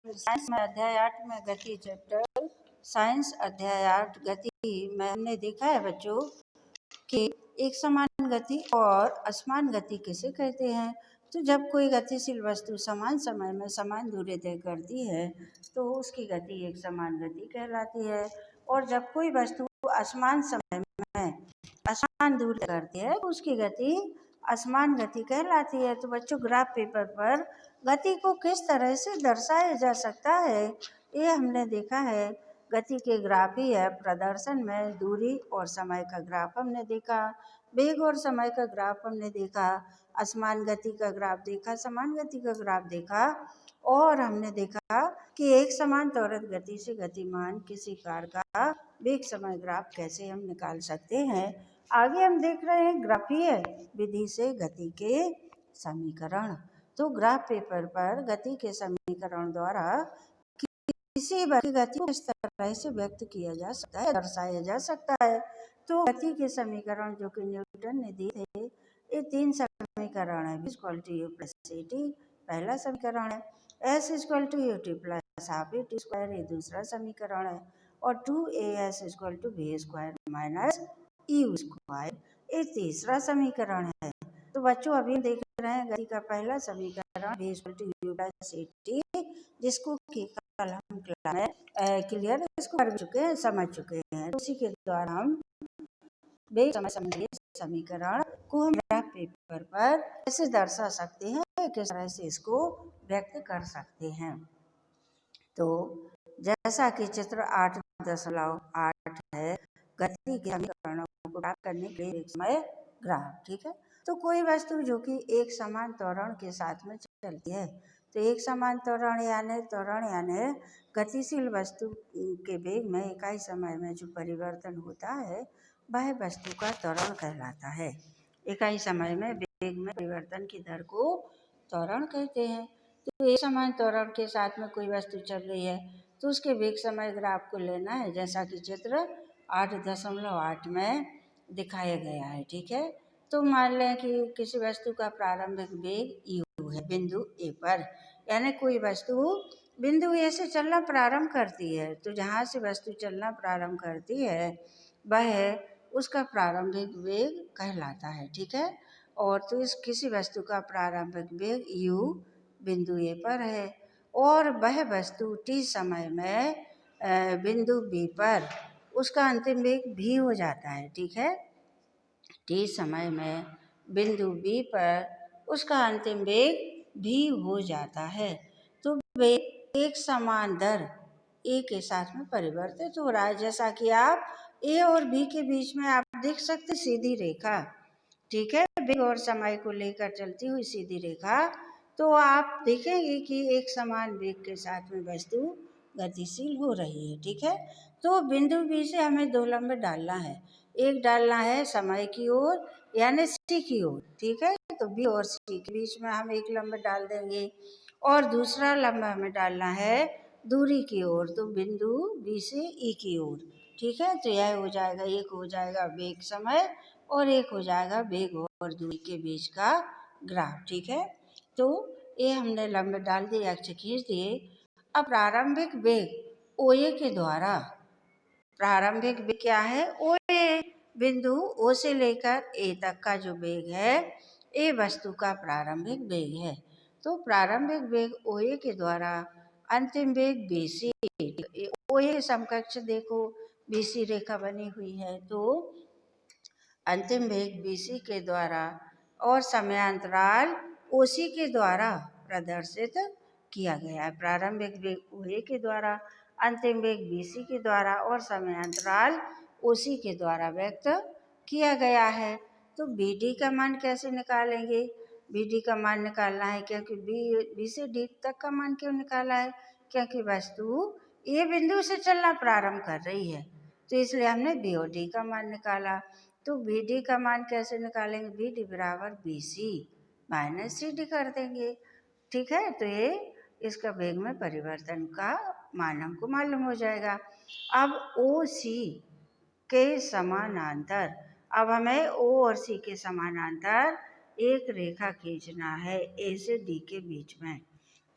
Science में अध्याय 8 में गति चैप्टर साइंस अध्याय 8 गति में हमने देखा है बच्चों कि एक समान गति और असमान गति किसे कहते हैं। तो जब कोई गतिशील वस्तु समान समय में समान दूरी तय करती है तो उसकी गति एक समान गति कहलाती है, और जब कोई वस्तु असमान समय में असमान दूरी तय करती है तो उसकी गति असमान गति कहलाती है। तो बच्चों ग्राफ पेपर पर गति को किस तरह से दर्शाया जा सकता है ये हमने देखा है। गति के ग्राफ ही है प्रदर्शन में दूरी और समय का ग्राफ हमने देखा, वेग और समय का ग्राफ हमने देखा, असमान गति का ग्राफ देखा, समान गति का ग्राफ देखा, और हमने देखा कि एक समान त्वरित गति से गतिमान किसी कार का वेग समय ग्राफ कैसे हम निकाल सकते हैं। आगे हम देख रहे हैं ग्राफीय विधि से गति के समीकरण। तो ग्राफ पेपर पर गति के समीकरण द्वारा किसी वस्तु की गति को किस तरह से व्यक्त किया जा सकता है, दर्शाया जा सकता है। तो गति के समीकरण जो कि न्यूटन ने दिए थे, ये 3 समीकरण है। v = u + at पहला समीकरण है, s = ut + half at square ये दूसरा समीकरण है, और 2as = v² - u स्क्वायर ये तीसरा समीकरण है। तो बच्चों अभी देख रहे हैं गति का पहला समीकरण v = u + at, जिसको कि कल हम क्लास में क्लियर इसको कर चुके हैं, समझ चुके हैं। उसी के द्वारा हम वेग समय संबंधी समीकरण को हम ग्राफ पेपर पर कैसे दर्शा सकते हैं, किस तरह से इसको व्यक्त कर सकते हैं। तो जैसा कि चित्र 8.8 है, गति के समीकरणों को प्राप्त करने के लिए एक समय ग्राफ, ठीक है। तो कोई वस्तु जो कि एक समान त्वरण के साथ में चलती है, तो एक समान त्वरण यानी गतिशील वस्तु के वेग में इकाई समय में जो परिवर्तन होता है वह वस्तु का त्वरण कहलाता है। इकाई समय में वेग में परिवर्तन की दर को त्वरण कहते हैं। तो एक समान त्वरण के साथ में कोई वस्तु चल रही है तो उसके वेग समय ग्राफ को लेना है, जैसा कि चित्र 8.8 में दिखाया गया है, ठीक है। तो मान लें कि किसी वस्तु का प्रारंभिक वेग u है बिंदु A पर, यानी कोई वस्तु बिंदु A से चलना प्रारंभ करती है। तो जहाँ से वस्तु चलना प्रारंभ करती है वह उसका प्रारंभिक वेग कहलाता है, ठीक है। और तो इस किसी वस्तु का प्रारंभिक वेग u बिंदु A पर है, और वह वस्तु t समय में बिंदु B पर उसका अंतिम वेग v हो जाता है, ठीक है। t समय में बिंदु B पर उसका अंतिम वेग v हो जाता है। तो वेग एक समान दर a के साथ में परिवर्तित हो रहा है, जैसा कि आप a और b के बीच में आप देख सकते सीधी रेखा, ठीक है, वेग और समय को लेकर चलती हुई सीधी रेखा। तो आप देखेंगे कि एक समान वेग के साथ में वस्तु गतिशील हो रही है, ठीक है। तो बिंदु B से हमें 2 लंब डालना है, एक डालना है समय की ओर यानी C की ओर, ठीक है। तो B और C के बीच में हम एक लंब डाल देंगे, और दूसरा लंब हमें डालना है दूरी की ओर, तो बिंदु B से E की ओर, ठीक है। तो यह हो जाएगा, एक हो जाएगा वेग समय और एक हो जाएगा वेग और दूरी के बीच का ग्राफ, ठीक है। तो ये हमने लंब डाल दिए, अक्ष खींच दिए। अब प्रारंभिक वेग OA के द्वारा, प्रारंभिक वेग क्या है OA, बिंदु O से लेकर A तक का जो वेग है ये वस्तु का प्रारंभिक वेग है। तो प्रारंभिक वेग OA के द्वारा अंतिम वेग BC, OA समकक्ष देखो BC रेखा बनी हुई है, तो अंतिम वेग BC के द्वारा और समयांतराल OC के द्वारा प्रदर्शित किया गया है। प्रारंभिक वेग OA के द्वारा, अंतिम वेग BC के द्वारा और समयांतराल OC के द्वारा व्यक्त किया गया है। तो BD का मान कैसे निकालेंगे? BD का मान निकालना है क्योंकि B से D तक का मान क्यों निकाला है? क्योंकि वस्तु A बिंदु से चलना प्रारंभ कर रही है, तो इसलिए हमने B और D का मान निकाला। तो BD का मान कैसे निकालेंगे? BD = BC - CD कर देंगे, ठीक है। तो ये इसका वेग में परिवर्तन का मान हमको मालूम हो जाएगा। अब OC के समानांतर, अब हमें O और C के समानांतर एक रेखा खींचना है A से D के बीच में,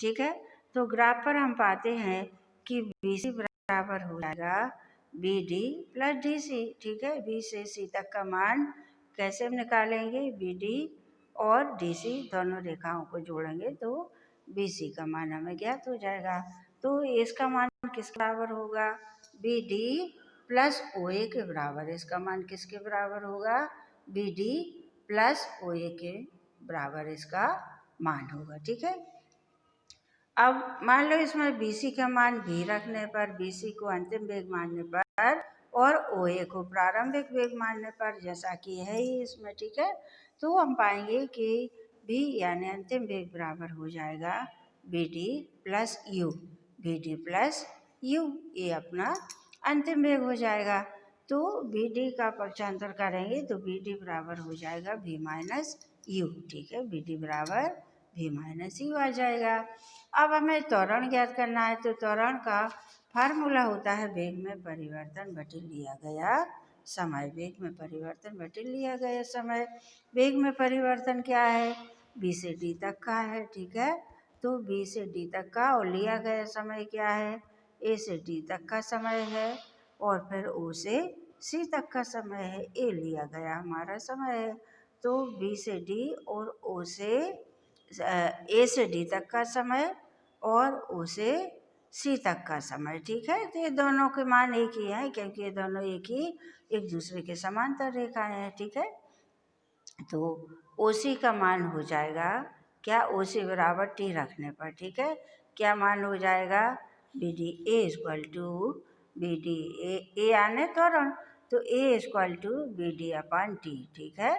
ठीक है। तो ग्राफ पर हम पाते हैं कि BC बराबर हो जाएगा BD प्लस DC। ठीक है, B से C तक का मान कैसे हम निकालेंगे? BD और DC दोनों रेखाओं को जोड़ेंगे तो BC का मान हमें ज्ञात हो जाएगा। तो इसका मान किस बराबर होगा? BD प्लस OA के बराबर। इसका मान किसके बराबर होगा? BD प्लस OA के बराबर इसका मान होगा। ठीक है, अब मान लो इसमें BC का मान भी रखने पर, BC को अंतिम वेग मानने पर और OA को प्रारंभिक वेग मानने पर, जैसा कि है ही इसमें, ठीक है, तो हम पाएंगे कि B यानी अंतिम वेग बराबर हो जाएगा BD plus U। BD plus U ये अपना अंतिम वेग हो जाएगा। तो BD का पक्षांतर करेंगे तो BD बराबर हो जाएगा V माइनस U। ठीक है, BD बराबर V माइनस U आ जाएगा। अब हमें त्वरण ज्ञात करना है, तो त्वरण का फार्मूला होता है वेग में परिवर्तन बटे लिया गया समय। वेग में परिवर्तन बटे लिया गया समय। वेग में परिवर्तन क्या है? B से D तक का है। ठीक है, तो B से D तक का और लिया गया समय क्या है? A से D तक का समय है और फिर O से C तक का समय है। A लिया गया हमारा समय है, तो B से D और O से A से D तक का समय और O से C तक का समय। ठीक है, तो ये दोनों के मान एक ही हैं क्योंकि ये दोनों एक दूसरे के समांतर रेखाएं हैं। ठीक है, तो OC का मान हो जाएगा क्या? OC बराबर T रखने पर, ठीक है, क्या मान हो जाएगा? BD A equal to BD A आने त्वरण, तो A equal to BD upon T। ठीक है,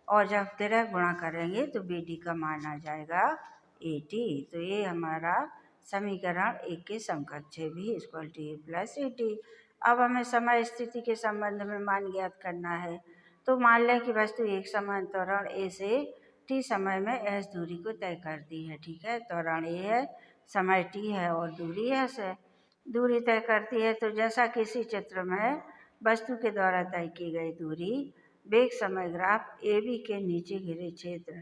और जब तिरक गुणा करेंगे तो BD का मान आ जाएगा AT। तो ये हमारा समीकरण 1 के समकक्ष है, B equal to A plus AT। अब हमें समय स्थिति के संबंध में मान ज्ञात करना है। तो मान लें कि वस्तु एक समान त्वरण A से T समय में S दूरी को तय करती है। ठीक है, त्वरण A है, समय T है और दूरी S है। दूरी तय करती है, तो जैसा किसी चित्र में वस्तु के द्वारा तय की गई दूरी वेग समय ग्राफ AB के नीचे घिरे क्षेत्र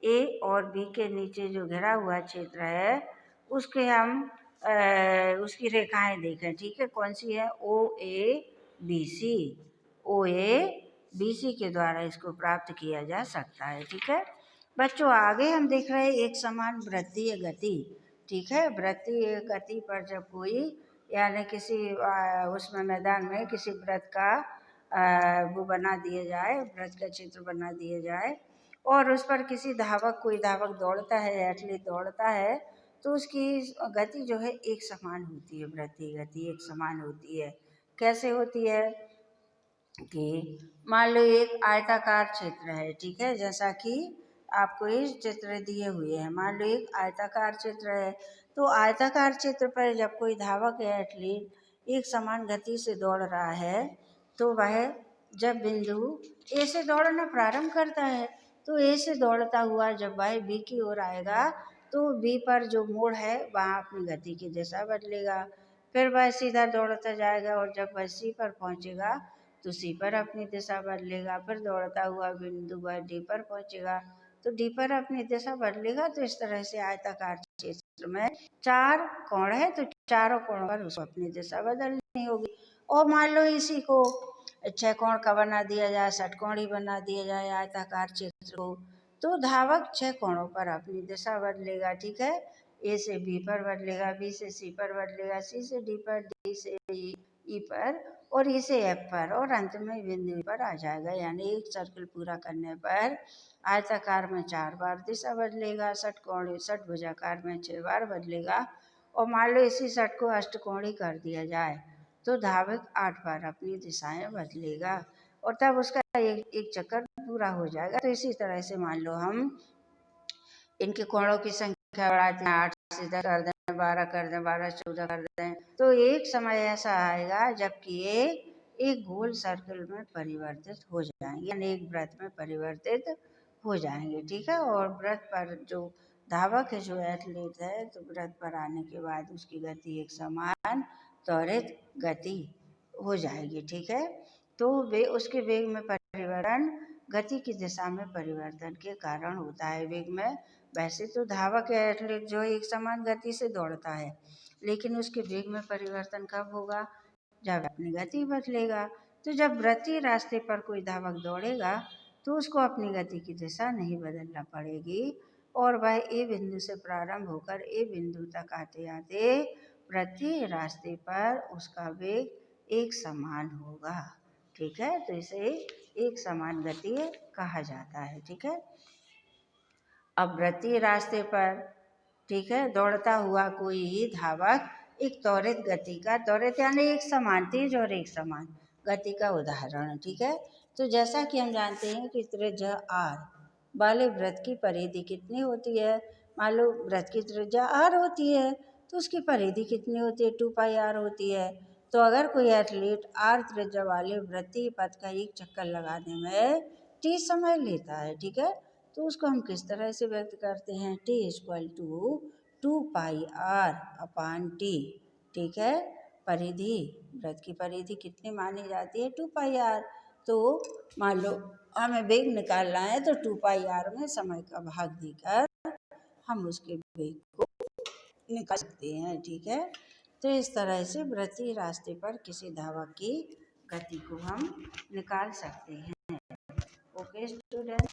A और B के नीचे जो घिरा हुआ क्षेत्र है उसके हम उसकी रेखाएं देखें। ठीक है, कौन सी है? OABC। OABC के द्वारा इसको प्राप्त किया जा सकता है। ठीक है बच्चों, आगे हम देख रहे हैं एक समान वृत्तीय गति। ठीक है, वृत्तीय गति पर जब कोई यानी किसी उसमें मैदान में किसी वृत्त का वो बना दिया जाए, वृत्त का चित्र बना दिया जाए और उस पर किसी कोई धावक दौड़ता है, एथलीट दौड़ता है, तो उसकी गति जो है एक समान होती है। वृत्तीय गति एक समान होती है। कैसे होती है कि मान लो एक आयताकार क्षेत्र है। ठीक है, जैसा कि आपको ये चित्र दिए हुए हैं। मान लो एक आयताकार चित्र है, तो आयताकार चित्र पर जब कोई धावक या एथलीट एक समान गति से दौड़ रहा है, तो वह जब बिंदु ए से दौड़ना प्रारंभ करता है, तो ए से दौड़ता हुआ जब वह बी की ओर आएगा, तो बी पर जो मोड़ है वहाँ अपनी गति की दिशा बदलेगा। फिर वह सीधा दौड़ता जाएगा और जब वह सी पर पहुँचेगा तो सी पर अपनी दिशा बदलेगा। फिर दौड़ता हुआ बिंदु वह डी पर पहुँचेगा तो डी पर अपनी दिशा बदलेगा। तो इस तरह से आयताकार क्षेत्र में 4 कोण है, तो चारों कोणों पर उसको अपनी दिशा बदलनी होगी। और मान लो इसी को 6 कोण का बना दिया जाए, षटकोणी बना दिया जाए आयताकार क्षेत्र को, तो धावक 6 कोणों पर अपनी दिशा बदलेगा। ठीक है, ए से बी पर बदलेगा, बी से सी पर बदलेगा, सी से डी पर, डी से ई पर और ई से एफ पर और अंत में बिंदु पर आ जाएगा। यानी एक सर्कल पूरा करने पर आयताकार में 4 बार दिशा बदलेगा, षटभुजाकार में 6 बार बदलेगा। और मान लो इसी षट को अष्टकोणी कर दिया जाए तो धावक 8 बार अपनी दिशाएं बदलेगा और तब उसका एक चक्कर पूरा हो जाएगा। तो इसी तरह से मान लो हम इनके कोणों की संख्या बढ़ाते हैं, 8 से 10 कर दें, 12 कर दें, 12 से 14 कर दें, तो एक समय ऐसा आएगा जबकि ये एक गोल सर्कल में परिवर्तित हो जाएंगे, यानी एक वृत्त में परिवर्तित हो जाएंगे। ठीक है, और वृत्त पर जो धावक है, जो एथलीट है, तो वृत्त पर आने के बाद उसकी गति एक समान त्वरित गति हो जाएगी। ठीक है, तो वे उसके वेग में परिवर्तन गति की दिशा में परिवर्तन के कारण होता है। वेग में वैसे तो धावक या एथलीट जो है एक समान गति से दौड़ता है, लेकिन उसके वेग में परिवर्तन कब होगा? जब अपनी गति बदलेगा। तो जब वृत्तीय रास्ते पर कोई धावक दौड़ेगा तो उसको अपनी गति की दिशा नहीं बदलना पड़ेगी और वह ए बिंदु से प्रारंभ होकर ए बिंदु तक आते आते वृत्तीय रास्ते पर उसका वेग एक समान होगा। ठीक है, तो इसे एक समान गति कहा जाता है। ठीक है, अब वृत्तीय रास्ते पर ठीक है दौड़ता हुआ कोई ही धावक एक त्वरित गति का, त्वरित यानी एक समान, तेज और एक समान गति का उदाहरण है। ठीक है, तो जैसा कि हम जानते हैं कि त्रिज्या r वाले वृत्त की परिधि कितनी होती है? मान लो वृत्त की त्रिज्या r होती है तो उसकी परिधि कितनी होती है? 2πr होती है। तो अगर कोई एथलीट r त्रिज्या वाले वृत्तीय पथ का एक चक्कर लगाने में t समय लेता है, ठीक है, तो उसको हम किस तरह से व्यक्त करते हैं? t equal to 2πr upon t। ठीक है, परिधि, वृत्त की परिधि कितनी मानी जाती है? 2πr। तो मान लो हमें वेग निकालना है तो 2πr में समय का भाग देकर हम उसके वेग को निकाल सकते हैं। ठीक है, तो इस तरह से वृत्तीय रास्ते पर किसी धावक की गति को हम निकाल सकते हैं। Okay student.